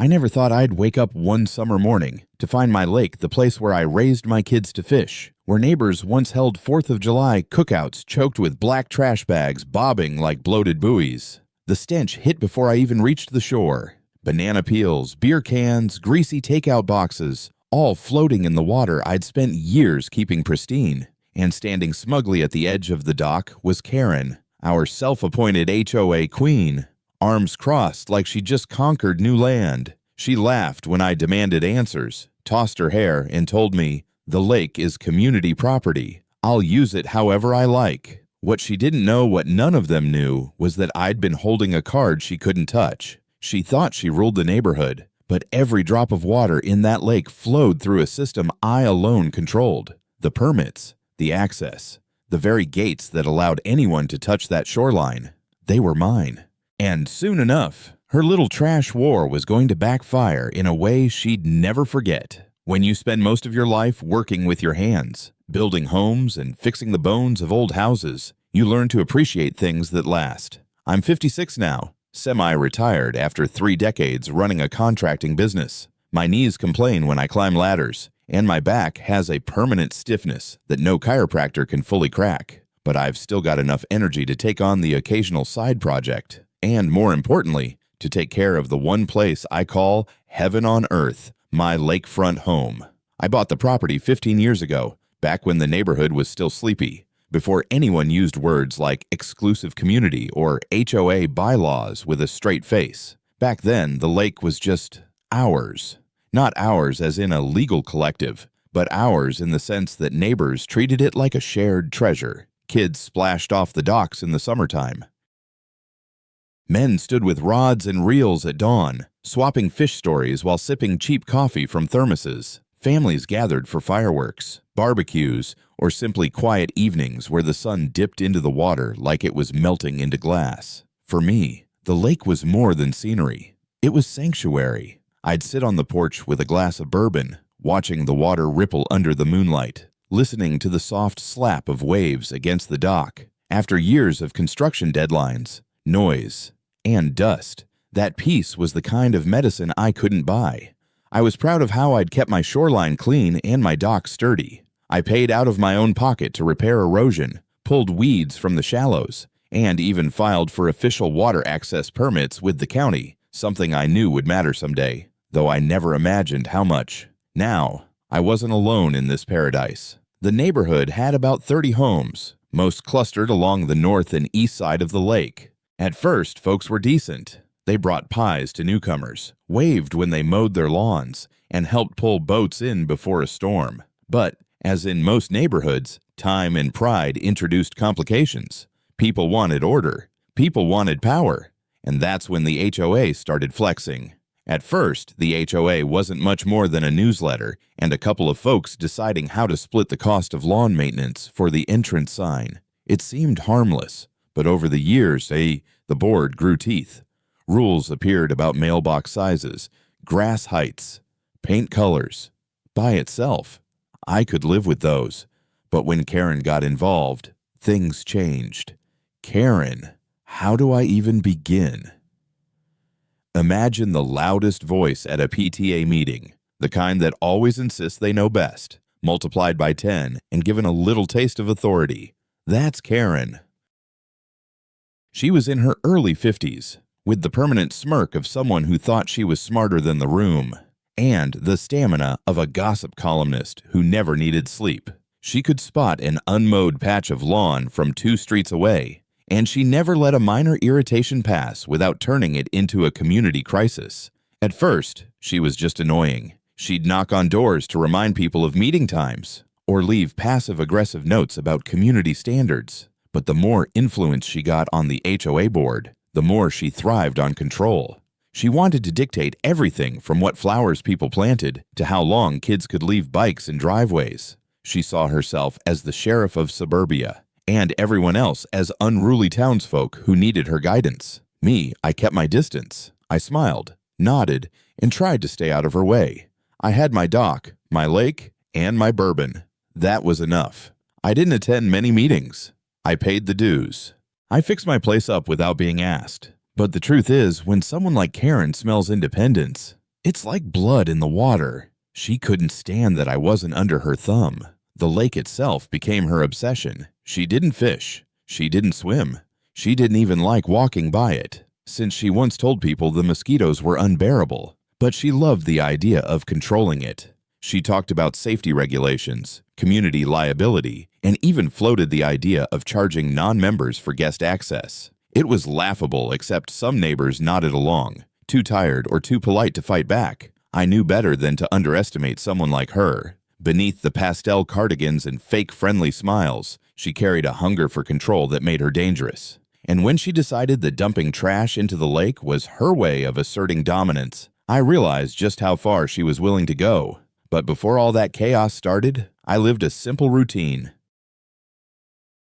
I never thought I'd wake up one summer morning to find my lake the place where I raised my kids to fish, where neighbors once held 4th of July cookouts choked with black trash bags bobbing like bloated buoys. The stench hit before I even reached the shore. Banana peels, beer cans, greasy takeout boxes, all floating in the water I'd spent years keeping pristine. And standing smugly at the edge of the dock was Karen, our self-appointed HOA queen. Arms crossed like she just conquered new land. She laughed when I demanded answers, tossed her hair, and told me, "The lake is community property. I'll use it however I like." What she didn't know, what none of them knew, was that I'd been holding a card she couldn't touch. She thought she ruled the neighborhood, but every drop of water in that lake flowed through a system I alone controlled. The permits, the access, the very gates that allowed anyone to touch that shoreline. They were mine. And soon enough, her little trash war was going to backfire in a way she'd never forget. When you spend most of your life working with your hands, building homes and fixing the bones of old houses, you learn to appreciate things that last. I'm 56 now, semi-retired after 3 decades running a contracting business. My knees complain when I climb ladders, and my back has a permanent stiffness that no chiropractor can fully crack. But I've still got enough energy to take on the occasional side project. And more importantly, to take care of the one place I call heaven on earth, my lakefront home. I bought the property 15 years ago, back when the neighborhood was still sleepy, before anyone used words like exclusive community or HOA bylaws with a straight face. Back then, the lake was just ours. Not ours as in a legal collective, but ours in the sense that neighbors treated it like a shared treasure. Kids splashed off the docks in the summertime. Men stood with rods and reels at dawn, swapping fish stories while sipping cheap coffee from thermoses. Families gathered for fireworks, barbecues, or simply quiet evenings where the sun dipped into the water like it was melting into glass. For me, the lake was more than scenery. It was sanctuary. I'd sit on the porch with a glass of bourbon, watching the water ripple under the moonlight, listening to the soft slap of waves against the dock. After years of construction deadlines, noise, and dust, that peace was the kind of medicine I couldn't buy. I was proud of how I'd kept my shoreline clean and my dock sturdy. I paid out of my own pocket to repair erosion, pulled weeds from the shallows, and even filed for official water access permits with the county, something I knew would matter someday, though I never imagined how much. Now, I wasn't alone in this paradise. The neighborhood had about 30 homes, most clustered along the north and east side of the lake. At first, folks were decent. They brought pies to newcomers, waved when they mowed their lawns, and helped pull boats in before a storm. But, as in most neighborhoods, time and pride introduced complications. People wanted order. People wanted power. And that's when the HOA started flexing. At first, the HOA wasn't much more than a newsletter and a couple of folks deciding how to split the cost of lawn maintenance for the entrance sign. It seemed harmless, but over the years, the board grew teeth. Rules appeared about mailbox sizes, grass heights, paint colors. By itself, I could live with those. But when Karen got involved, things changed. Karen, how do I even begin? Imagine the loudest voice at a PTA meeting, the kind that always insists they know best, multiplied by 10 and given a little taste of authority. That's Karen. She was in her early 50s, with the permanent smirk of someone who thought she was smarter than the room, and the stamina of a gossip columnist who never needed sleep. She could spot an unmowed patch of lawn from 2 streets away, and she never let a minor irritation pass without turning it into a community crisis. At first, she was just annoying. She'd knock on doors to remind people of meeting times, or leave passive-aggressive notes about community standards. But the more influence she got on the HOA board, the more she thrived on control. She wanted to dictate everything from what flowers people planted to how long kids could leave bikes in driveways. She saw herself as the sheriff of suburbia, and everyone else as unruly townsfolk who needed her guidance. Me, I kept my distance. I smiled, nodded, and tried to stay out of her way. I had my dock, my lake, and my bourbon. That was enough. I didn't attend many meetings. I paid the dues. I fixed my place up without being asked. But the truth is, when someone like Karen smells independence, It's like blood in the water. She couldn't stand that I wasn't under her thumb. The lake itself became her obsession. She didn't fish. She didn't swim. She didn't even like walking by it, since she once told people the mosquitoes were unbearable. But she loved the idea of controlling it. She talked about safety regulations, community liability, and even floated the idea of charging non-members for guest access. It was laughable, except some neighbors nodded along, too tired or too polite to fight back. I knew better than to underestimate someone like her. Beneath the pastel cardigans and fake friendly smiles, she carried a hunger for control that made her dangerous. And when she decided that dumping trash into the lake was her way of asserting dominance, I realized just how far she was willing to go. But before all that chaos started, I lived a simple routine.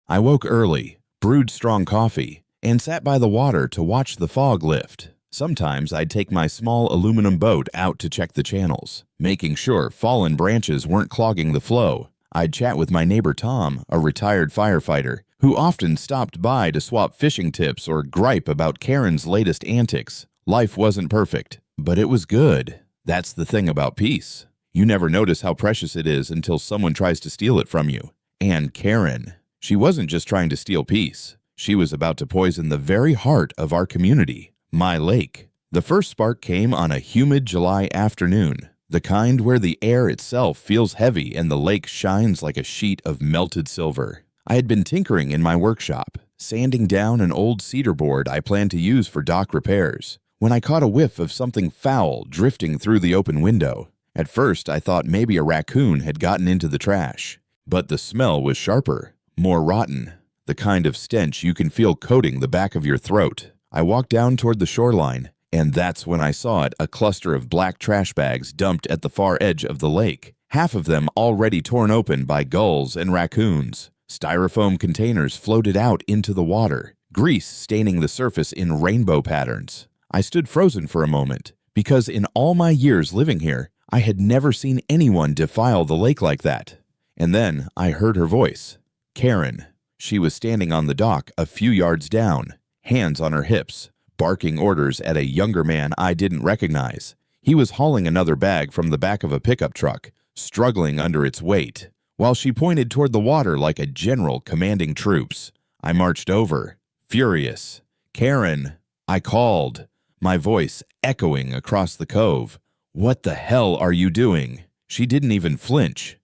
I woke early, brewed strong coffee, and sat by the water to watch the fog lift. Sometimes I'd take my small aluminum boat out to check the channels, making sure fallen branches weren't clogging the flow. I'd chat with my neighbor Tom, a retired firefighter, who often stopped by to swap fishing tips or gripe about Karen's latest antics. Life wasn't perfect, but it was good. That's the thing about peace. You never notice how precious it is until someone tries to steal it from you. And Karen, she wasn't just trying to steal peace. She was about to poison the very heart of our community, my lake. The first spark came on a humid July afternoon, the kind where the air itself feels heavy and the lake shines like a sheet of melted silver. I had been tinkering in my workshop, sanding down an old cedar board I planned to use for dock repairs, when I caught a whiff of something foul drifting through the open window. At first, I thought maybe a raccoon had gotten into the trash, but the smell was sharper, more rotten, the kind of stench you can feel coating the back of your throat. I walked down toward the shoreline, and that's when I saw it, a cluster of black trash bags dumped at the far edge of the lake, half of them already torn open by gulls and raccoons. Styrofoam containers floated out into the water, grease staining the surface in rainbow patterns. I stood frozen for a moment, because in all my years living here, I had never seen anyone defile the lake like that. And then I heard her voice. Karen. She was standing on the dock a few yards down, hands on her hips, barking orders at a younger man I didn't recognize. He was hauling another bag from the back of a pickup truck, struggling under its weight, while she pointed toward the water like a general commanding troops. I marched over, furious. Karen, I called, my voice echoing across the cove. What the hell are you doing? She didn't even flinch.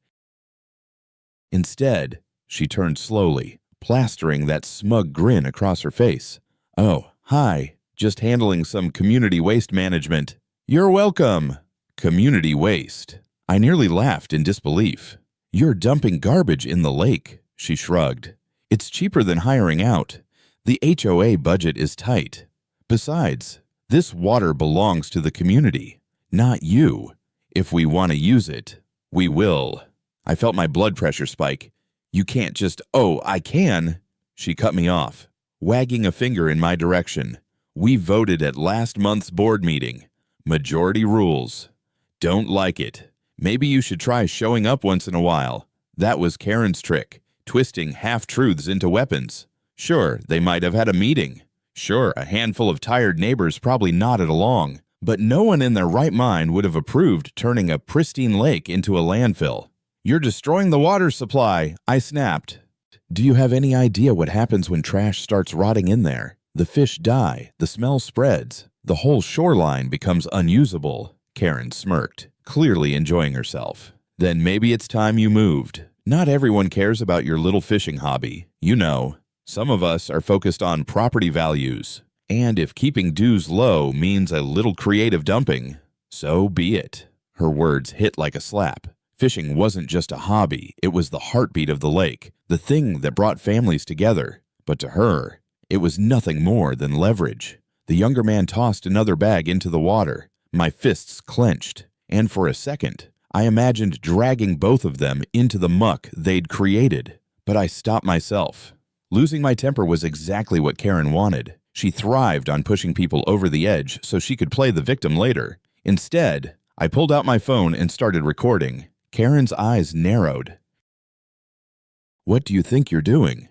Instead, she turned slowly, plastering that smug grin across her face. Oh, hi, just handling some community waste management. You're welcome. Community waste. I nearly laughed in disbelief. You're dumping garbage in the lake, she shrugged. It's cheaper than hiring out. The HOA budget is tight. Besides, this water belongs to the community, not you. If we want to use it, we will. I felt my blood pressure spike. You can't just, oh, I can. She cut me off, wagging a finger in my direction. We voted at last month's board meeting. Majority rules. Don't like it. Maybe you should try showing up once in a while. That was Karen's trick, twisting half-truths into weapons. Sure, they might have had a meeting. Sure, a handful of tired neighbors probably nodded along, but no one in their right mind would have approved turning a pristine lake into a landfill. You're destroying the water supply, I snapped. Do you have any idea what happens when trash starts rotting in there? The fish die, the smell spreads, the whole shoreline becomes unusable. Karen smirked, clearly enjoying herself. Then maybe it's time you moved. Not everyone cares about your little fishing hobby. You know, some of us are focused on property values. And if keeping dues low means a little creative dumping, so be it. Her words hit like a slap. Fishing wasn't just a hobby, it was the heartbeat of the lake, the thing that brought families together. But to her, it was nothing more than leverage. The younger man tossed another bag into the water. My fists clenched, and for a second, I imagined dragging both of them into the muck they'd created. But I stopped myself. Losing my temper was exactly what Karen wanted. She thrived on pushing people over the edge so she could play the victim later. Instead, I pulled out my phone and started recording. Karen's eyes narrowed. What do you think you're doing?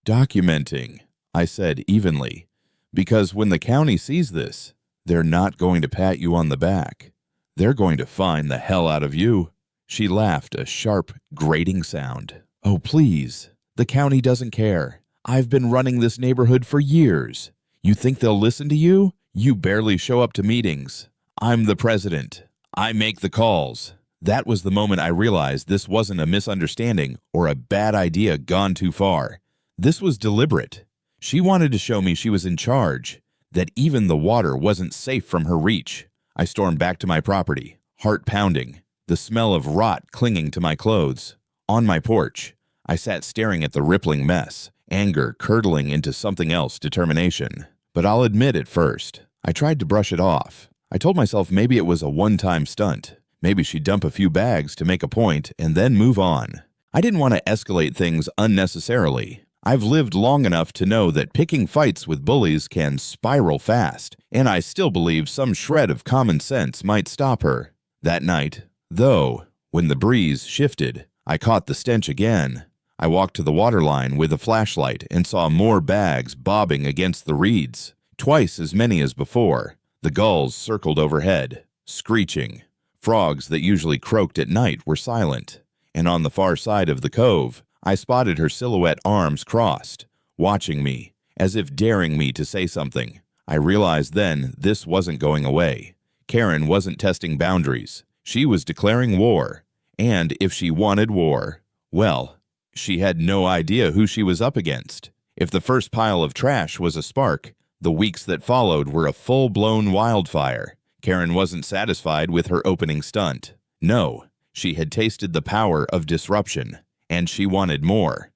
Documenting, I said evenly, because when the county sees this, They're not going to pat you on the back. They're going to fine the hell out of you." She laughed, a sharp, grating sound. "Oh, please. The county doesn't care. I've been running this neighborhood for years. You think they'll listen to you? You barely show up to meetings. I'm the president. I make the calls." That was the moment I realized this wasn't a misunderstanding or a bad idea gone too far. This was deliberate. She wanted to show me she was in charge, that even the water wasn't safe from her reach. I stormed back to my property, heart pounding, the smell of rot clinging to my clothes. On my porch, I sat staring at the rippling mess, anger curdling into something else, determination. But I'll admit at first, I tried to brush it off. I told myself maybe it was a one-time stunt. Maybe she'd dump a few bags to make a point and then move on. I didn't want to escalate things unnecessarily. I've lived long enough to know that picking fights with bullies can spiral fast, and I still believe some shred of common sense might stop her. That night, though, when the breeze shifted, I caught the stench again. I walked to the waterline with a flashlight and saw more bags bobbing against the reeds, twice as many as before. The gulls circled overhead, screeching. Frogs that usually croaked at night were silent, and on the far side of the cove, I spotted her silhouette, arms crossed, watching me, as if daring me to say something. I realized then this wasn't going away. Karen wasn't testing boundaries. She was declaring war, and if she wanted war, well, she had no idea who she was up against. If the first pile of trash was a spark, the weeks that followed were a full-blown wildfire. Karen wasn't satisfied with her opening stunt. No, she had tasted the power of disruption, and she wanted more.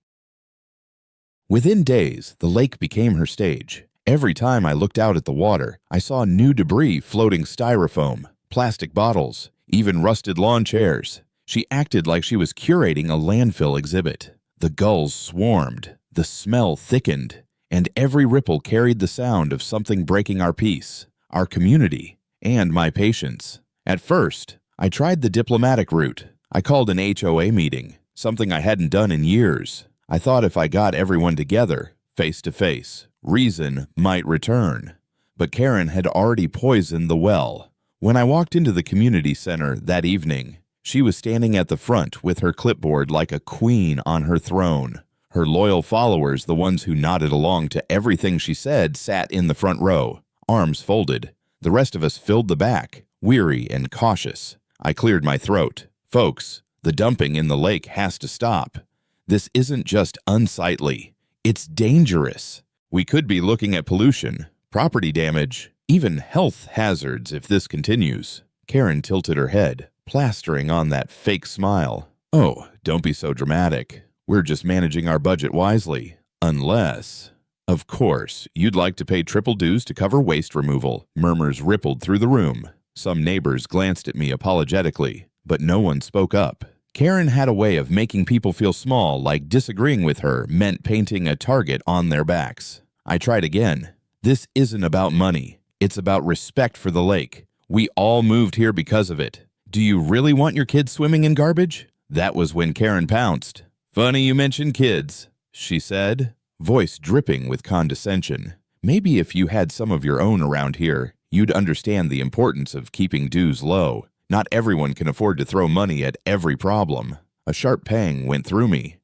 Within days, the lake became her stage. Every time I looked out at the water, I saw new debris floating: styrofoam, plastic bottles, even rusted lawn chairs. She acted like she was curating a landfill exhibit. The gulls swarmed, the smell thickened, and every ripple carried the sound of something breaking our peace, our community, and my patience. At first, I tried the diplomatic route. I called an HOA meeting, something I hadn't done in years. I thought if I got everyone together, face to face, reason might return. But Karen had already poisoned the well. When I walked into the community center that evening, she was standing at the front with her clipboard like a queen on her throne. Her loyal followers, the ones who nodded along to everything she said, sat in the front row, arms folded. The rest of us filled the back, weary and cautious. I cleared my throat. "Folks, the dumping in the lake has to stop. This isn't just unsightly. It's dangerous. We could be looking at pollution, property damage, even health hazards if this continues." Karen tilted her head, plastering on that fake smile. "Oh, don't be so dramatic. We're just managing our budget wisely. Unless... Of course, you'd like to pay triple dues to cover waste removal." Murmurs rippled through the room. Some neighbors glanced at me apologetically, but no one spoke up. Karen had a way of making people feel small, like disagreeing with her meant painting a target on their backs. I tried again. "This isn't about money. It's about respect for the lake. We all moved here because of it. Do you really want your kids swimming in garbage?" That was when Karen pounced. "Funny you mention kids," she said, voice dripping with condescension. "Maybe if you had some of your own around here, you'd understand the importance of keeping dues low. Not everyone can afford to throw money at every problem." A sharp pang went through me.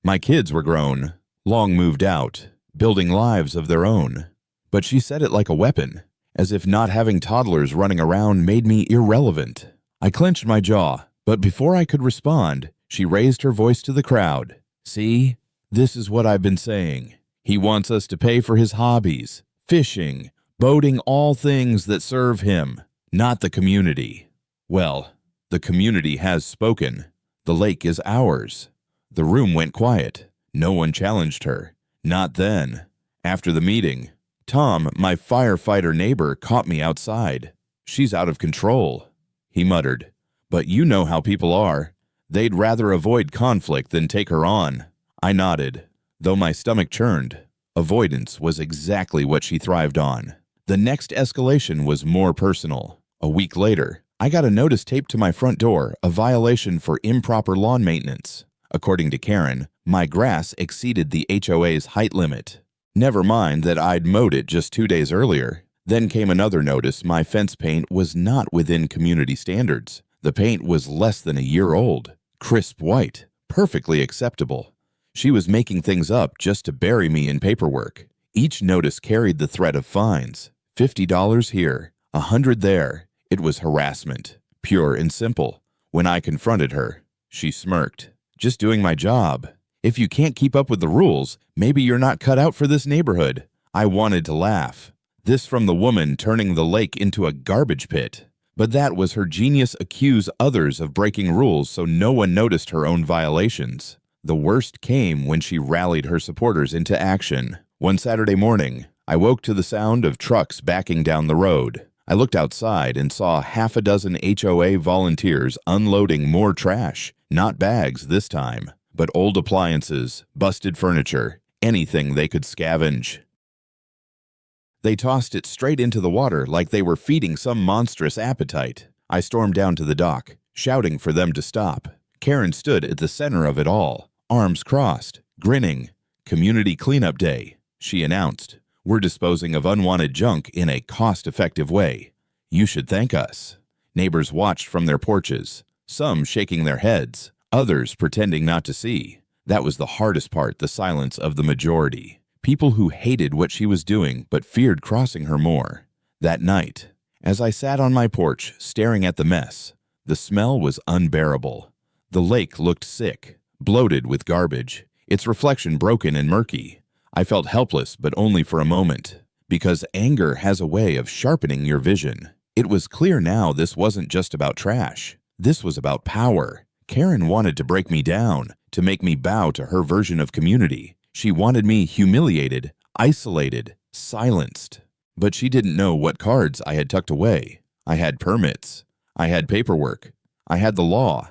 My kids were grown, long moved out, building lives of their own. But she said it like a weapon, as if not having toddlers running around made me irrelevant. I clenched my jaw, but before I could respond, she raised her voice to the crowd. "See? This is what I've been saying. He wants us to pay for his hobbies, fishing, boating, all things that serve him, not the community." Well, the community has spoken. The lake is ours. The room went quiet. No one challenged her. Not then. After the meeting, Tom, my firefighter neighbor, caught me outside. "She's out of control," he muttered. "But you know how people are. They'd rather avoid conflict than take her on." I nodded, though my stomach churned. Avoidance was exactly what she thrived on. The next escalation was more personal. A week later, I got a notice taped to my front door, a violation for improper lawn maintenance. According to Karen, my grass exceeded the HOA's height limit. Never mind that I'd mowed it just 2 days earlier. Then came another notice my fence paint was not within community standards. The paint was less than a year old, crisp white, perfectly acceptable. She was making things up just to bury me in paperwork. Each notice carried the threat of fines. $50 here, $100 there. It was harassment, pure and simple. When I confronted her, she smirked. Just doing my job. If you can't keep up with the rules, maybe you're not cut out for this neighborhood. I wanted to laugh. This from the woman turning the lake into a garbage pit. But that was her genius accuse others of breaking rules so no one noticed her own violations. The worst came when she rallied her supporters into action. One Saturday morning, I woke to the sound of trucks backing down the road. I looked outside and saw half a dozen HOA volunteers unloading more trash, not bags this time, but old appliances, busted furniture, anything they could scavenge. They tossed it straight into the water like they were feeding some monstrous appetite. I stormed down to the dock, shouting for them to stop. Karen stood at the center of it all, arms crossed, grinning. "Community cleanup day," she announced. "We're disposing of unwanted junk in a cost-effective way. You should thank us." Neighbors watched from their porches, some shaking their heads, others pretending not to see. That was the hardest part, the silence of the majority. People who hated what she was doing but feared crossing her more. That night, as I sat on my porch staring at the mess, the smell was unbearable. The lake looked sick, bloated with garbage, its reflection broken and murky. I felt helpless, but only for a moment, because anger has a way of sharpening your vision. It was clear now this wasn't just about trash. This was about power. Karen wanted to break me down, to make me bow to her version of community. She wanted me humiliated, isolated, silenced. But she didn't know what cards I had tucked away. I had permits. I had paperwork. I had the law.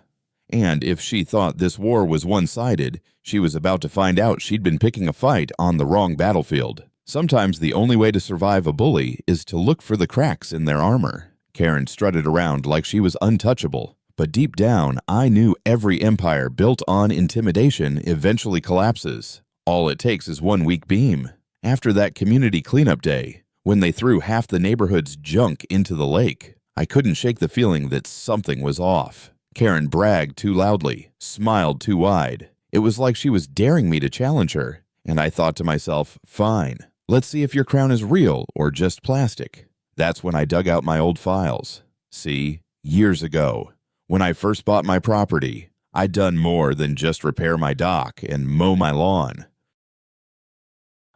And if she thought this war was one-sided, she was about to find out she'd been picking a fight on the wrong battlefield. Sometimes the only way to survive a bully is to look for the cracks in their armor. Karen strutted around like she was untouchable. But deep down, I knew every empire built on intimidation eventually collapses. All it takes is one weak beam. After that community cleanup day, when they threw half the neighborhood's junk into the lake, I couldn't shake the feeling that something was off. Karen bragged too loudly, smiled too wide. It was like she was daring me to challenge her, and I thought to myself, fine, let's see if your crown is real or just plastic. That's when I dug out my old files. See, years ago, when I first bought my property, I'd done more than just repair my dock and mow my lawn.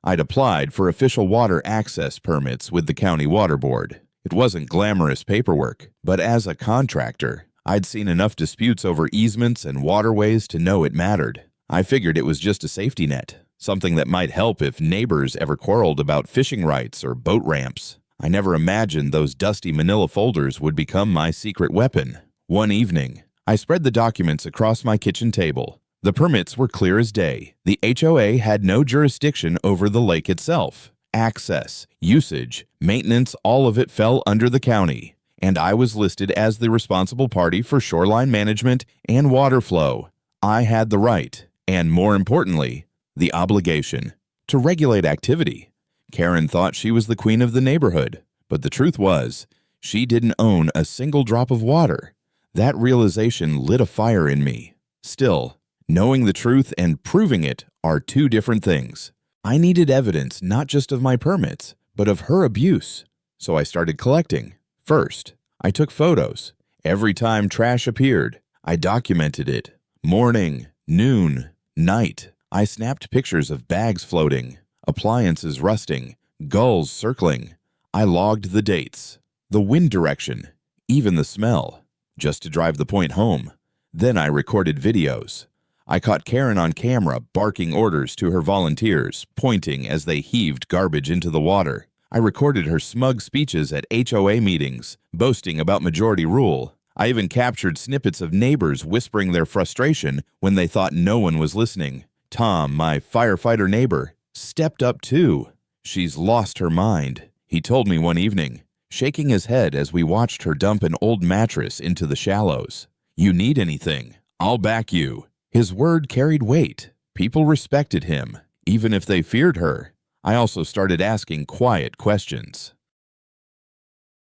I'd applied for official water access permits with the county water board. It wasn't glamorous paperwork, but as a contractor, I'd seen enough disputes over easements and waterways to know it mattered. I figured it was just a safety net, something that might help if neighbors ever quarreled about fishing rights or boat ramps. I never imagined those dusty manila folders would become my secret weapon. One evening, I spread the documents across my kitchen table. The permits were clear as day. The HOA had no jurisdiction over the lake itself. Access, usage, maintenance, all of it fell under the county. And I was listed as the responsible party for shoreline management and water flow. I had the right, and more importantly, the obligation, to regulate activity. Karen thought she was the queen of the neighborhood, but the truth was, she didn't own a single drop of water. That realization lit a fire in me. Still, knowing the truth and proving it are two different things. I needed evidence not just of my permits, but of her abuse. So I started collecting. First, I took photos. Every time trash appeared, I documented it. Morning, noon, night. I snapped pictures of bags floating, appliances rusting, gulls circling. I logged the dates, the wind direction, even the smell, just to drive the point home. Then I recorded videos. I caught Karen on camera barking orders to her volunteers, pointing as they heaved garbage into the water. I recorded her smug speeches at HOA meetings, boasting about majority rule. I even captured snippets of neighbors whispering their frustration when they thought no one was listening. Tom, my firefighter neighbor, stepped up too. "She's lost her mind," he told me one evening, shaking his head as we watched her dump an old mattress into the shallows. "You need anything, I'll back you." His word carried weight. People respected him, even if they feared her. I also started asking quiet questions.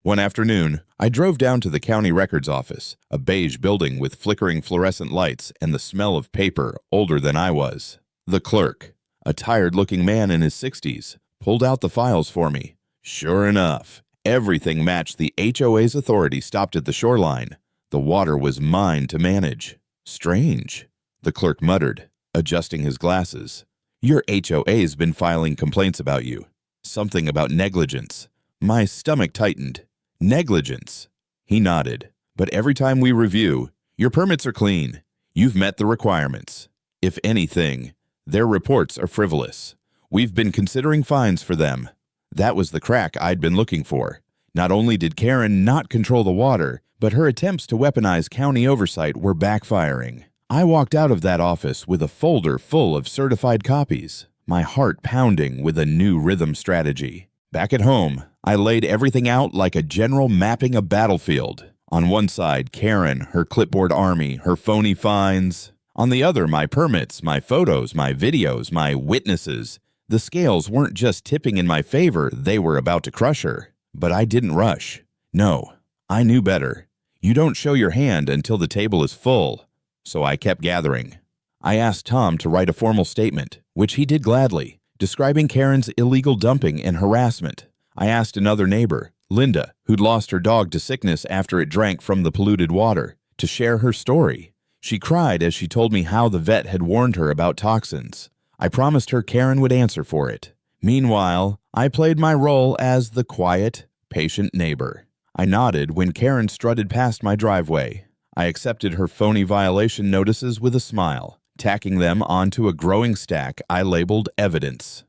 One afternoon, I drove down to the county records office, a beige building with flickering fluorescent lights and the smell of paper older than I was. The clerk, a tired-looking man in his 60s, pulled out the files for me. Sure enough, everything matched the HOA's authority stopped at the shoreline. The water was mine to manage. Strange, the clerk muttered, adjusting his glasses. Your HOA's been filing complaints about you. Something about negligence. My stomach tightened. Negligence. He nodded. But every time we review, your permits are clean. You've met the requirements. If anything, their reports are frivolous. We've been considering fines for them. That was the crack I'd been looking for. Not only did Karen not control the water, but her attempts to weaponize county oversight were backfiring. I walked out of that office with a folder full of certified copies, my heart pounding with a new rhythm strategy. Back at home, I laid everything out like a general mapping a battlefield. On one side, Karen, her clipboard army, her phony fines. On the other, my permits, my photos, my videos, my witnesses. The scales weren't just tipping in my favor, they were about to crush her. But I didn't rush. No, I knew better. You don't show your hand until the table is full. So I kept gathering. I asked Tom to write a formal statement, which he did gladly, describing Karen's illegal dumping and harassment. I asked another neighbor, Linda, who'd lost her dog to sickness after it drank from the polluted water, to share her story. She cried as she told me how the vet had warned her about toxins. I promised her Karen would answer for it. Meanwhile, I played my role as the quiet, patient neighbor. I nodded when Karen strutted past my driveway. I accepted her phony violation notices with a smile, tacking them onto a growing stack I labeled evidence.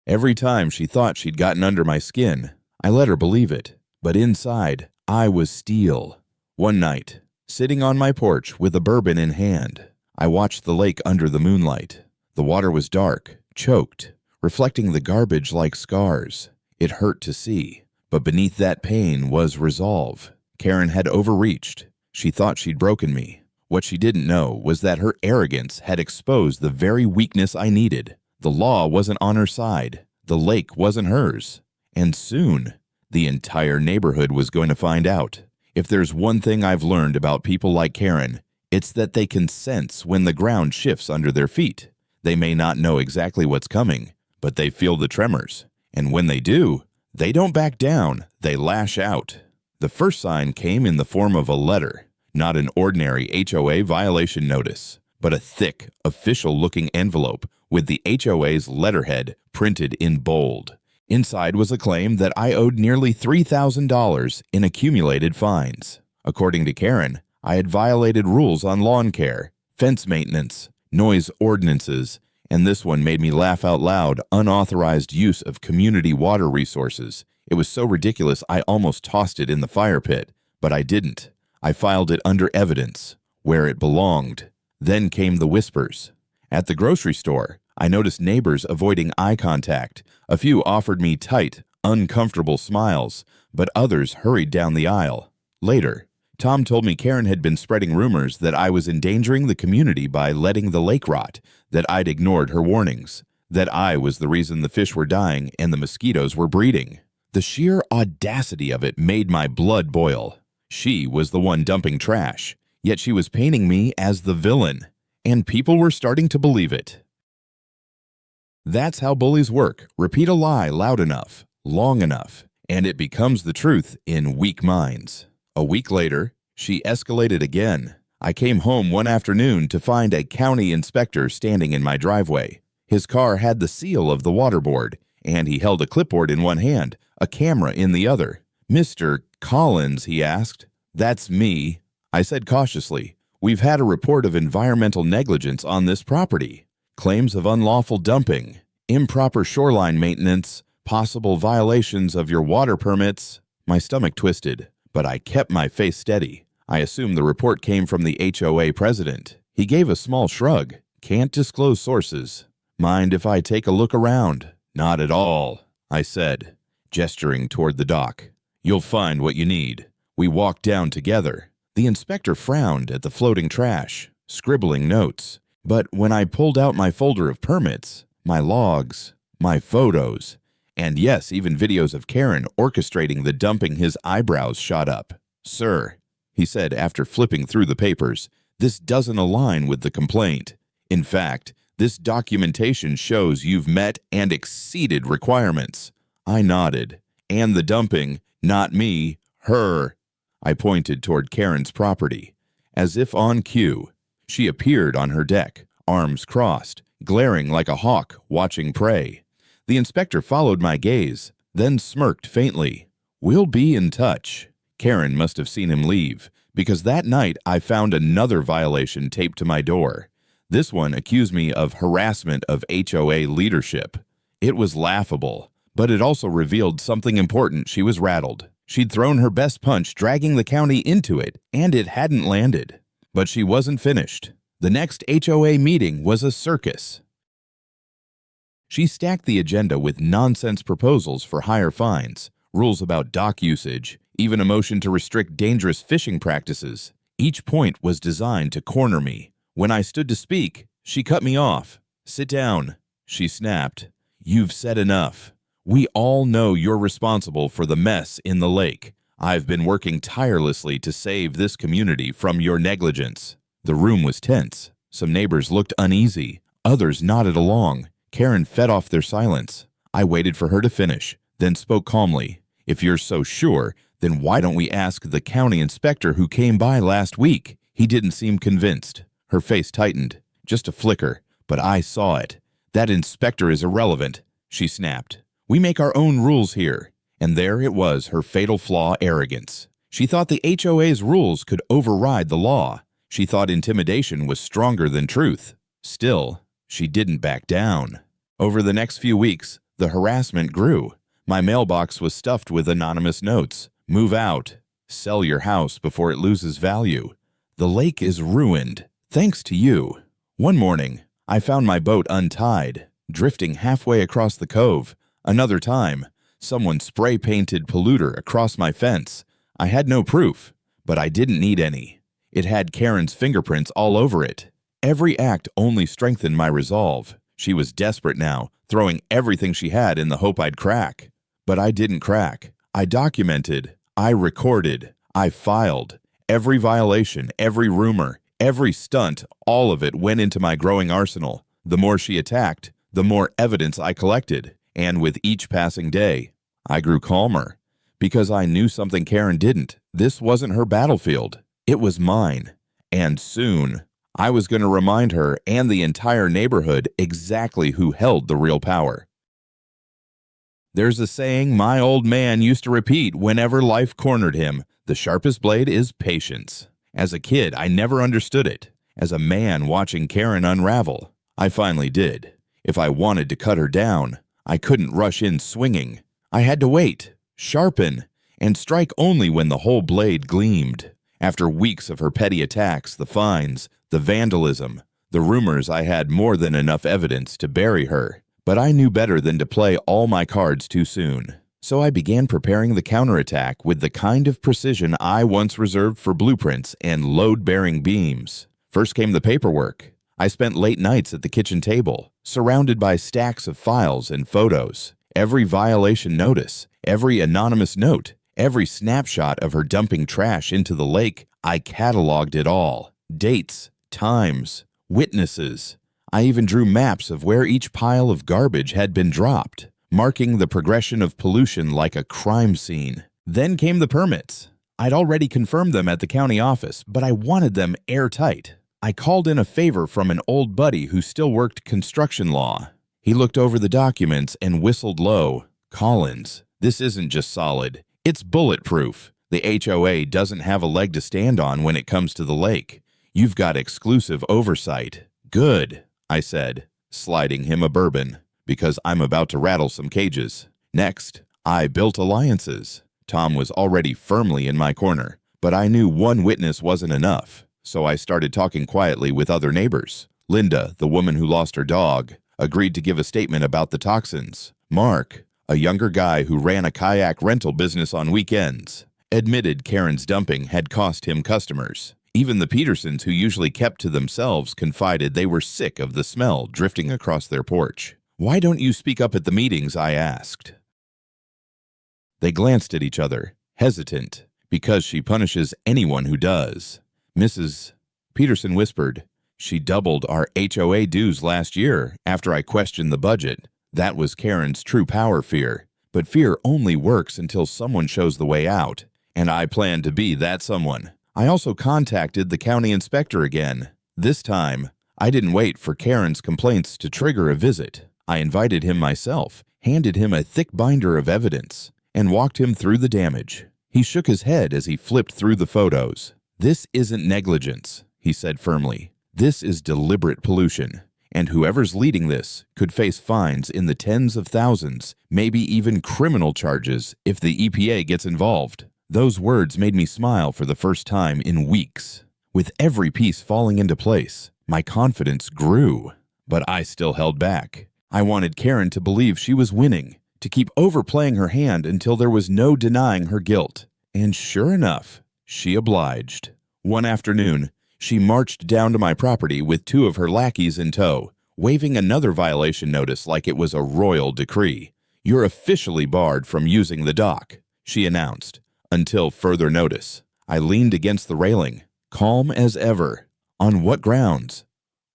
Every time she thought she'd gotten under my skin, I let her believe it. But inside, I was steel. One night, sitting on my porch with a bourbon in hand, I watched the lake under the moonlight. The water was dark, choked, reflecting the garbage like scars. It hurt to see, but beneath that pain was resolve. Karen had overreached. She thought she'd broken me. What she didn't know was that her arrogance had exposed the very weakness I needed. The law wasn't on her side. The lake wasn't hers. And soon, the entire neighborhood was going to find out. If there's one thing I've learned about people like Karen, it's that they can sense when the ground shifts under their feet. They may not know exactly what's coming, but they feel the tremors. And when they do, they don't back down, they lash out. The first sign came in the form of a letter, not an ordinary HOA violation notice, but a thick, official-looking envelope with the HOA's letterhead printed in bold. Inside was a claim that I owed nearly $3,000 in accumulated fines. According to Karen, I had violated rules on lawn care, fence maintenance, noise ordinances, and this one made me laugh out loud, unauthorized use of community water resources. It was so ridiculous I almost tossed it in the fire pit, but I didn't. I filed it under evidence, where it belonged. Then came the whispers. At the grocery store, I noticed neighbors avoiding eye contact. A few offered me tight, uncomfortable smiles, but others hurried down the aisle. Later, Tom told me Karen had been spreading rumors that I was endangering the community by letting the lake rot, that I'd ignored her warnings, that I was the reason the fish were dying and the mosquitoes were breeding. The sheer audacity of it made my blood boil. She was the one dumping trash, yet she was painting me as the villain, and people were starting to believe it. That's how bullies work. Repeat a lie loud enough, long enough, and it becomes the truth in weak minds. A week later, she escalated again. I came home one afternoon to find a county inspector standing in my driveway. His car had the seal of the water board, and he held a clipboard in one hand, a camera in the other. "Mr. Collins," he asked. "That's me," I said cautiously. "We've had a report of environmental negligence on this property. Claims of unlawful dumping, improper shoreline maintenance, possible violations of your water permits." My stomach twisted, but I kept my face steady. I assumed the report came from the HOA president. He gave a small shrug. "Can't disclose sources. Mind if I take a look around?" "Not at all," I said, gesturing toward the dock. "You'll find what you need." We walked down together. The inspector frowned at the floating trash, scribbling notes. But when I pulled out my folder of permits, my logs, my photos, And yes, even videos of Karen orchestrating the dumping. His eyebrows shot up. "Sir," he said after flipping through the papers, "this doesn't align with the complaint. In fact, this documentation shows you've met and exceeded requirements." I nodded. "And the dumping, not me, her." I pointed toward Karen's property. As if on cue, she appeared on her deck, arms crossed, glaring like a hawk watching prey. The inspector followed my gaze, then smirked faintly. "We'll be in touch." Karen must have seen him leave, because that night I found another violation taped to my door. This one accused me of harassment of HOA leadership. It was laughable, but it also revealed something important. She was rattled. She'd thrown her best punch, dragging the county into it, and it hadn't landed. But she wasn't finished. The next HOA meeting was a circus. She stacked the agenda with nonsense proposals for higher fines, rules about dock usage, even a motion to restrict dangerous fishing practices. Each point was designed to corner me. When I stood to speak, she cut me off. "Sit down," she snapped. "You've said enough. We all know you're responsible for the mess in the lake. I've been working tirelessly to save this community from your negligence." The room was tense. Some neighbors looked uneasy. Others nodded along. Karen fed off their silence. I waited for her to finish, then spoke calmly. "If you're so sure, then why don't we ask the county inspector who came by last week?" He didn't seem convinced. Her face tightened. "Just a flicker, but I saw it. That inspector is irrelevant," she snapped. "We make our own rules here." And there it was, her fatal flaw: arrogance. She thought the HOA's rules could override the law. She thought intimidation was stronger than truth. Still, she didn't back down. Over the next few weeks, the harassment grew. My mailbox was stuffed with anonymous notes. "Move out. Sell your house before it loses value. The lake is ruined. Thanks to you." One morning, I found my boat untied, drifting halfway across the cove. Another time, someone spray-painted polluter across my fence. I had no proof, but I didn't need any. It had Karen's fingerprints all over it. Every act only strengthened my resolve. She was desperate now, throwing everything she had in the hope I'd crack. But I didn't crack. I documented. I recorded. I filed. Every violation, every rumor, every stunt, all of it went into my growing arsenal. The more she attacked, the more evidence I collected. And with each passing day, I grew calmer. Because I knew something Karen didn't. This wasn't her battlefield. It was mine. And soon, I was going to remind her and the entire neighborhood exactly who held the real power. There's a saying my old man used to repeat whenever life cornered him: the sharpest blade is patience. As a kid, I never understood it. As a man watching Karen unravel, I finally did. If I wanted to cut her down, I couldn't rush in swinging. I had to wait, sharpen, and strike only when the whole blade gleamed. After weeks of her petty attacks, the fines, the vandalism, the rumors, I had more than enough evidence to bury her. But I knew better than to play all my cards too soon. So I began preparing the counterattack with the kind of precision I once reserved for blueprints and load-bearing beams. First came the paperwork. I spent late nights at the kitchen table, surrounded by stacks of files and photos. Every violation notice, every anonymous note, every snapshot of her dumping trash into the lake, I cataloged it all. Dates, times, witnesses. I even drew maps of where each pile of garbage had been dropped, marking the progression of pollution like a crime scene. Then came the permits. I'd already confirmed them at the county office, but I wanted them airtight. I called in a favor from an old buddy who still worked construction law. He looked over the documents and whistled low. "Collins, this isn't just solid. It's bulletproof. The HOA doesn't have a leg to stand on when it comes to the lake. You've got exclusive oversight." "Good," I said, sliding him a bourbon, "because I'm about to rattle some cages." Next, I built alliances. Tom was already firmly in my corner, but I knew one witness wasn't enough. So I started talking quietly with other neighbors. Linda, the woman who lost her dog, agreed to give a statement about the toxins. Mark, a younger guy who ran a kayak rental business on weekends, admitted Karen's dumping had cost him customers. Even the Petersons, who usually kept to themselves, confided they were sick of the smell drifting across their porch. "Why don't you speak up at the meetings?" I asked. They glanced at each other, hesitant, because she punishes anyone who does. Mrs. Peterson whispered, "She doubled our HOA dues last year after I questioned the budget." That was Karen's true power fear. But fear only works until someone shows the way out, and I plan to be that someone. I also contacted the county inspector again. This time, I didn't wait for Karen's complaints to trigger a visit. I invited him myself, handed him a thick binder of evidence, and walked him through the damage. He shook his head as he flipped through the photos. "This isn't negligence," he said firmly. "This is deliberate pollution. And whoever's leading this could face fines in the tens of thousands, maybe even criminal charges if the EPA gets involved." Those words made me smile for the first time in weeks. With every piece falling into place, my confidence grew. But I still held back. I wanted Karen to believe she was winning, to keep overplaying her hand until there was no denying her guilt. And sure enough, she obliged. One afternoon, she marched down to my property with 2 of her lackeys in tow, waving another violation notice like it was a royal decree. "You're officially barred from using the dock," she announced, "until further notice." I leaned against the railing, calm as ever. "On what grounds?"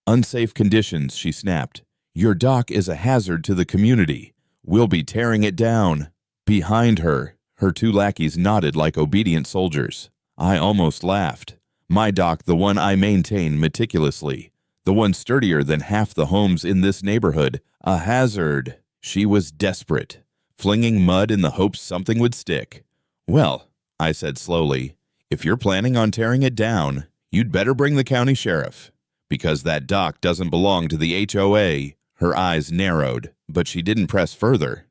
"Unsafe conditions," she snapped. "Your dock is a hazard to the community. We'll be tearing it down." Behind her, her 2 lackeys nodded like obedient soldiers. I almost laughed. My dock, the one I maintain meticulously, the one sturdier than half the homes in this neighborhood, a hazard. She was desperate, flinging mud in the hopes something would stick. "Well," I said slowly, "if you're planning on tearing it down, you'd better bring the county sheriff, because that dock doesn't belong to the HOA. Her eyes narrowed, but she didn't press further.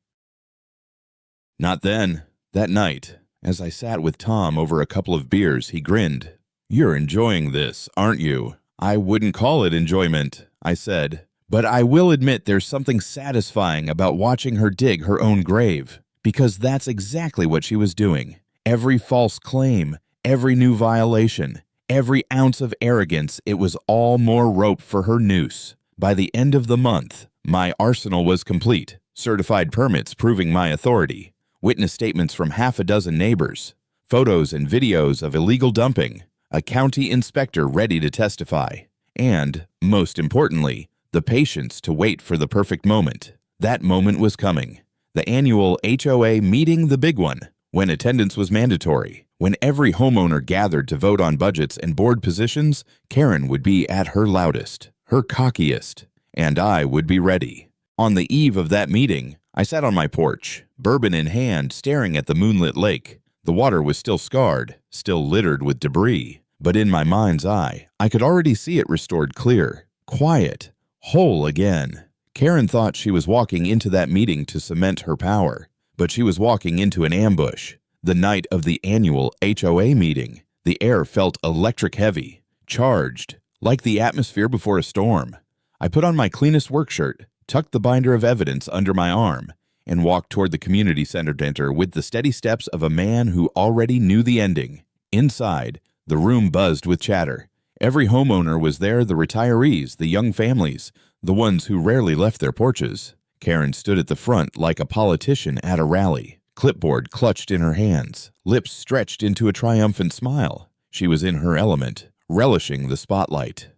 Not then. That night, as I sat with Tom over a couple of beers, he grinned. "You're enjoying this, aren't you?" "I wouldn't call it enjoyment," I said. "But I will admit there's something satisfying about watching her dig her own grave, because that's exactly what she was doing. Every false claim, every new violation, every ounce of arrogance, it was all more rope for her noose. By the end of the month, my arsenal was complete. Certified permits proving my authority, witness statements from half a dozen neighbors, photos and videos of illegal dumping, a county inspector ready to testify, and, most importantly, the patience to wait for the perfect moment. That moment was coming. The annual HOA meeting, the big one, when attendance was mandatory. When every homeowner gathered to vote on budgets and board positions, Karen would be at her loudest, her cockiest, and I would be ready. On the eve of that meeting, I sat on my porch, bourbon in hand, staring at the moonlit lake. The water was still scarred, still littered with debris, but in my mind's eye, I could already see it restored clear, quiet, whole again. Karen thought she was walking into that meeting to cement her power, but she was walking into an ambush. The night of the annual HOA meeting, the air felt electric heavy, charged, like the atmosphere before a storm. I put on my cleanest work shirt, tucked the binder of evidence under my arm, and walked toward the community center with the steady steps of a man who already knew the ending. Inside, the room buzzed with chatter. Every homeowner was there, the retirees, the young families, the ones who rarely left their porches. Karen stood at the front like a politician at a rally, clipboard clutched in her hands, lips stretched into a triumphant smile. She was in her element, relishing the spotlight.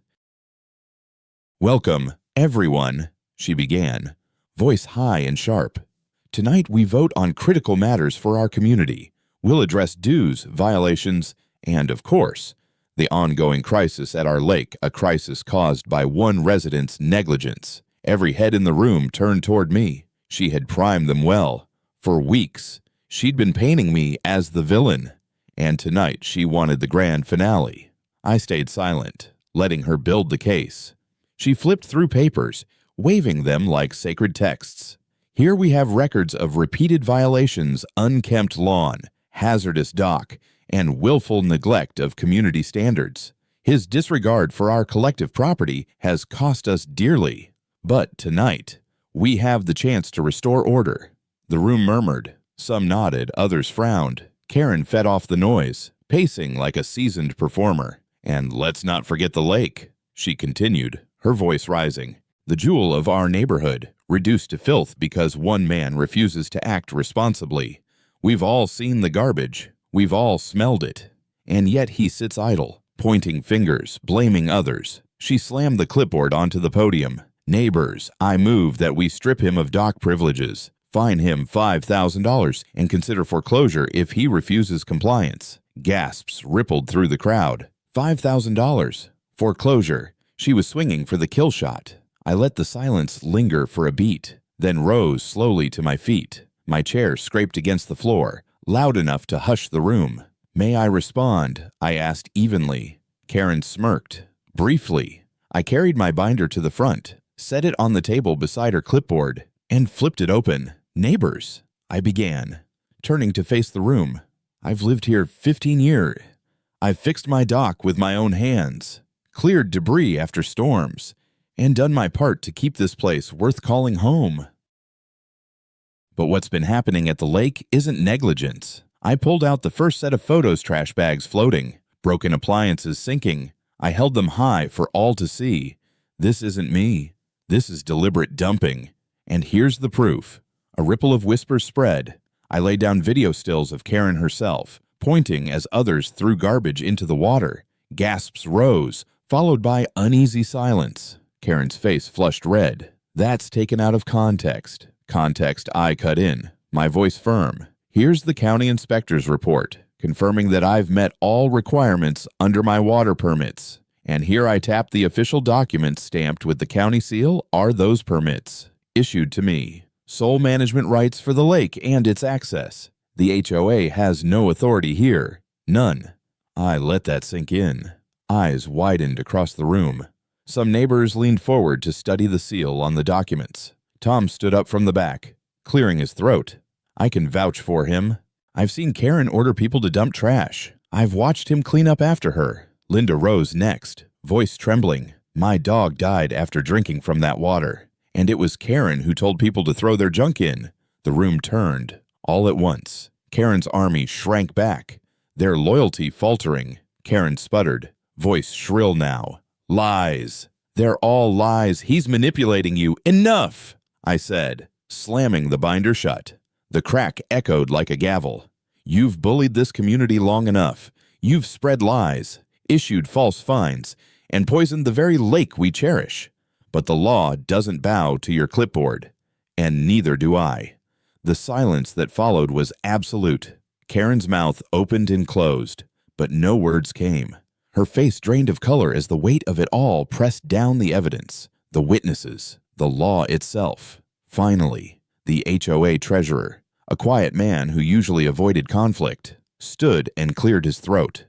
"Welcome, everyone," she began, voice high and sharp. "Tonight we vote on critical matters for our community. We'll address dues, violations, and, of course, the ongoing crisis at our lake, a crisis caused by one resident's negligence." Every head in the room turned toward me. She had primed them well. For weeks, she'd been painting me as the villain, and tonight she wanted the grand finale. I stayed silent, letting her build the case. She flipped through papers, waving them like sacred texts. "Here we have records of repeated violations, unkempt lawn, hazardous dock, and willful neglect of community standards. His disregard for our collective property has cost us dearly. But tonight, we have the chance to restore order." The room murmured. Some nodded, others frowned. Karen fed off the noise, pacing like a seasoned performer. "And let's not forget the lake," she continued, her voice rising. "The jewel of our neighborhood, reduced to filth because one man refuses to act responsibly. We've all seen the garbage. We've all smelled it. And yet he sits idle, pointing fingers, blaming others. She slammed the clipboard onto the podium. Neighbors, I move that we strip him of dock privileges, fine him $5,000, and consider foreclosure if he refuses compliance. Gasps rippled through the crowd. $5,000. Foreclosure. She was swinging for the kill shot. I let the silence linger for a beat, then rose slowly to my feet. My chair scraped against the floor, loud enough to hush the room. May I respond? I asked evenly. Karen smirked. Briefly. I carried my binder to the front, set it on the table beside her clipboard, and flipped it open. Neighbors, I began, turning to face the room. I've lived here 15 years. I've fixed my dock with my own hands, cleared debris after storms, and done my part to keep this place worth calling home. But what's been happening at the lake isn't negligence. I pulled out the first set of photos trash bags floating, broken appliances sinking. I held them high for all to see. This isn't me. This is deliberate dumping. And here's the proof. A ripple of whispers spread. I laid down video stills of Karen herself, pointing as others threw garbage into the water. Gasps rose, followed by uneasy silence. Karen's face flushed red. That's taken out of context. Context I cut in, my voice firm. Here's the county inspector's report, confirming that I've met all requirements under my water permits. And here I tap the official documents stamped with the county seal are those permits, issued to me. Sole management rights for the lake and its access. The HOA has no authority here. None. I let that sink in. Eyes widened across the room. Some neighbors leaned forward to study the seal on the documents. Tom stood up from the back, clearing his throat. I can vouch for him. I've seen Karen order people to dump trash. I've watched him clean up after her. Linda rose next, voice trembling. My dog died after drinking from that water. And it was Karen who told people to throw their junk in. The room turned, all at once. Karen's army shrank back, their loyalty faltering. Karen sputtered, voice shrill now. Lies. They're all lies. He's manipulating you. Enough, I said, slamming the binder shut. The crack echoed like a gavel. You've bullied this community long enough. You've spread lies, issued false fines, and poisoned the very lake we cherish. But the law doesn't bow to your clipboard, and neither do I. The silence that followed was absolute. Karen's mouth opened and closed, but no words came. Her face drained of color as the weight of it all pressed down the evidence, the witnesses, the law itself. Finally, the HOA treasurer, a quiet man who usually avoided conflict, stood and cleared his throat.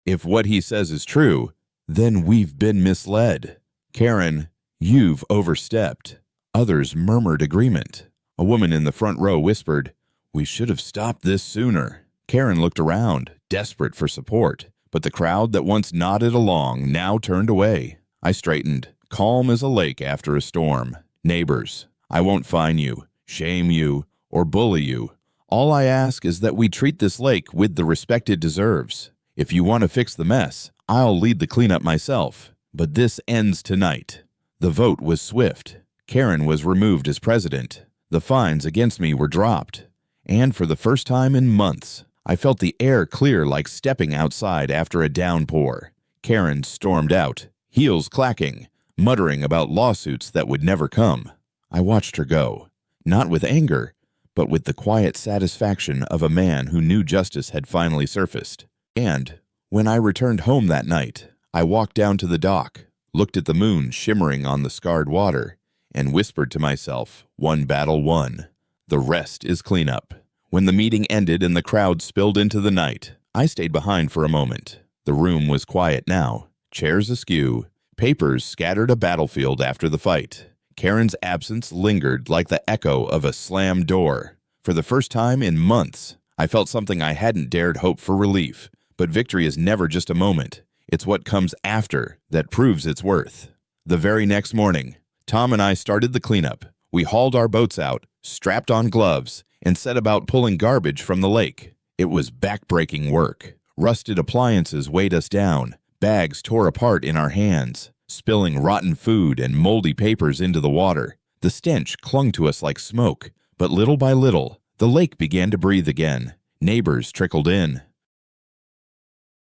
If what he says is true, then we've been misled. Karen, you've overstepped. Others murmured agreement. A woman in the front row whispered, "We should have stopped this sooner." Karen looked around, desperate for support, but the crowd that once nodded along now turned away. I straightened, calm as a lake after a storm. Neighbors, I won't fine you, shame you, or bully you. All I ask is that we treat this lake with the respect it deserves. If you want to fix the mess, I'll lead the cleanup myself. But this ends tonight. The vote was swift. Karen was removed as president. The fines against me were dropped. And for the first time in months, I felt the air clear like stepping outside after a downpour. Karen stormed out, heels clacking, muttering about lawsuits that would never come. I watched her go, not with anger, but with the quiet satisfaction of a man who knew justice had finally surfaced. And when I returned home that night, I walked down to the dock, looked at the moon shimmering on the scarred water, and whispered to myself, one battle won. The rest is cleanup. When the meeting ended and the crowd spilled into the night, I stayed behind for a moment. The room was quiet now, chairs askew, papers scattered a battlefield after the fight. Karen's absence lingered like the echo of a slammed door. For the first time in months, I felt something I hadn't dared hope for relief. But victory is never just a moment. It's what comes after that proves its worth. The very next morning, Tom and I started the cleanup. We hauled our boats out, strapped on gloves, and set about pulling garbage from the lake. It was back-breaking work. Rusted appliances weighed us down. Bags tore apart in our hands, spilling rotten food and moldy papers into the water. The stench clung to us like smoke, but little by little, The lake began to breathe again. Neighbors trickled in.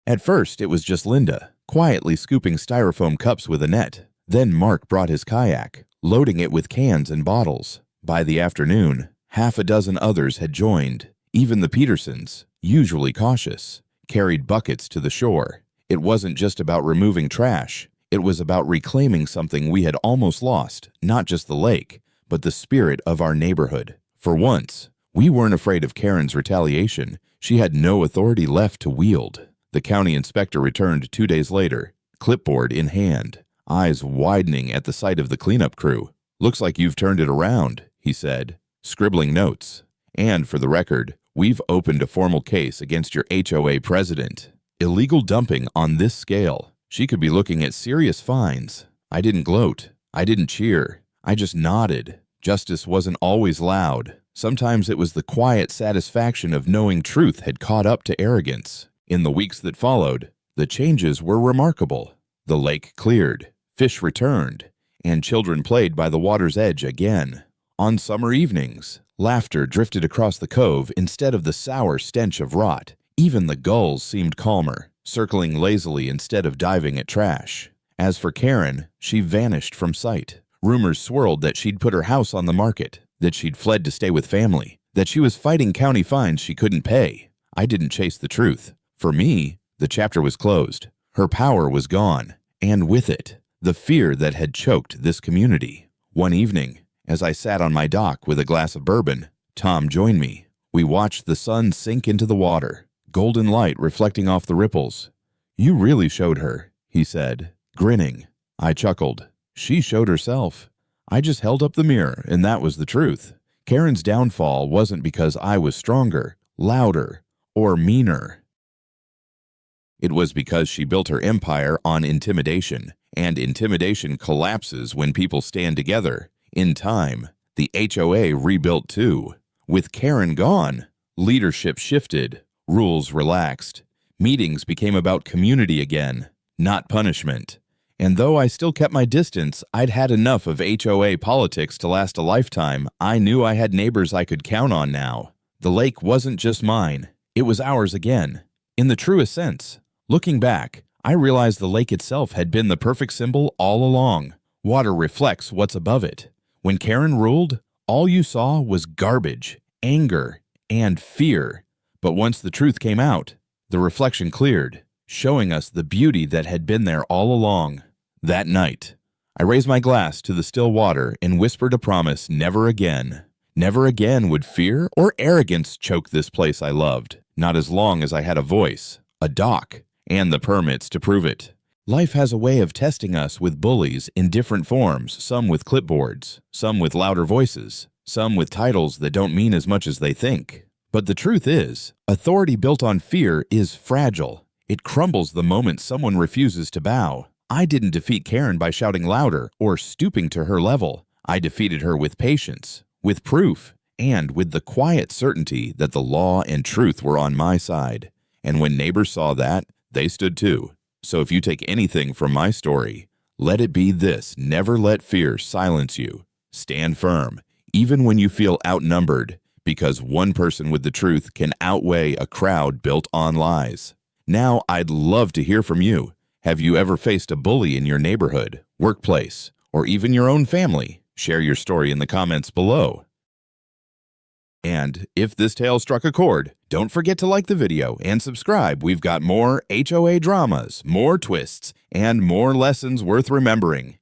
At first, it was just Linda, quietly scooping styrofoam cups with a net. Then Mark brought his kayak, loading it with cans and bottles. By the afternoon, half a dozen others had joined. Even the Petersons, usually cautious, carried buckets to the shore. It wasn't just about removing trash. It was about reclaiming something we had almost lost, not just the lake, but the spirit of our neighborhood. For once, we weren't afraid of Karen's retaliation. She had no authority left to wield. The county inspector returned 2 days later, clipboard in hand, eyes widening at the sight of the cleanup crew. "Looks like you've turned it around," he said, scribbling notes. "And for the record, we've opened a formal case against your HOA president. Illegal dumping on this scale. She could be looking at serious fines." I didn't gloat. I didn't cheer. I just nodded. Justice wasn't always loud. Sometimes it was the quiet satisfaction of knowing truth had caught up to arrogance. In the weeks that followed, the changes were remarkable. The lake cleared, fish returned, and children played by the water's edge again. On summer evenings, laughter drifted across the cove instead of the sour stench of rot. Even the gulls seemed calmer, circling lazily instead of diving at trash. As for Karen, she vanished from sight. Rumors swirled that she'd put her house on the market, that she'd fled to stay with family, that she was fighting county fines she couldn't pay. I didn't chase the truth. For me, the chapter was closed. Her power was gone, and with it, the fear that had choked this community. One evening, as I sat on my dock with a glass of bourbon, Tom joined me. We watched the sun sink into the water, golden light reflecting off the ripples. "You really showed her," he said, grinning. I chuckled. "She showed herself. I just held up the mirror, and that was the truth. Karen's downfall wasn't because I was stronger, louder, or meaner. It was because she built her empire on intimidation, and intimidation collapses when people stand together. In time, the HOA rebuilt too. With Karen gone, leadership shifted, rules relaxed. Meetings became about community again, not punishment. And though I still kept my distance, I'd had enough of HOA politics to last a lifetime. I knew I had neighbors I could count on now. The lake wasn't just mine. It was ours again, in the truest sense. Looking back, I realized the lake itself had been the perfect symbol all along. Water reflects what's above it. When Karen ruled, all you saw was garbage, anger, and fear. But once the truth came out, the reflection cleared, showing us the beauty that had been there all along. That night, I raised my glass to the still water and whispered a promise: never again. Never again would fear or arrogance choke this place I loved, not as long as I had a voice, a dock, and the permits to prove it. Life has a way of testing us with bullies in different forms, some with clipboards, some with louder voices, some with titles that don't mean as much as they think. But the truth is, authority built on fear is fragile. It crumbles the moment someone refuses to bow. I didn't defeat Karen by shouting louder or stooping to her level. I defeated her with patience, with proof, and with the quiet certainty that the law and truth were on my side. And when neighbors saw that, they stood too. So if you take anything from my story, let it be this: never let fear silence you. Stand firm, even when you feel outnumbered, because one person with the truth can outweigh a crowd built on lies. Now, I'd love to hear from you. Have you ever faced a bully in your neighborhood, workplace, or even your own family? Share your story in the comments below. And if this tale struck a chord, don't forget to like the video and subscribe. We've got more HOA dramas, more twists, and more lessons worth remembering.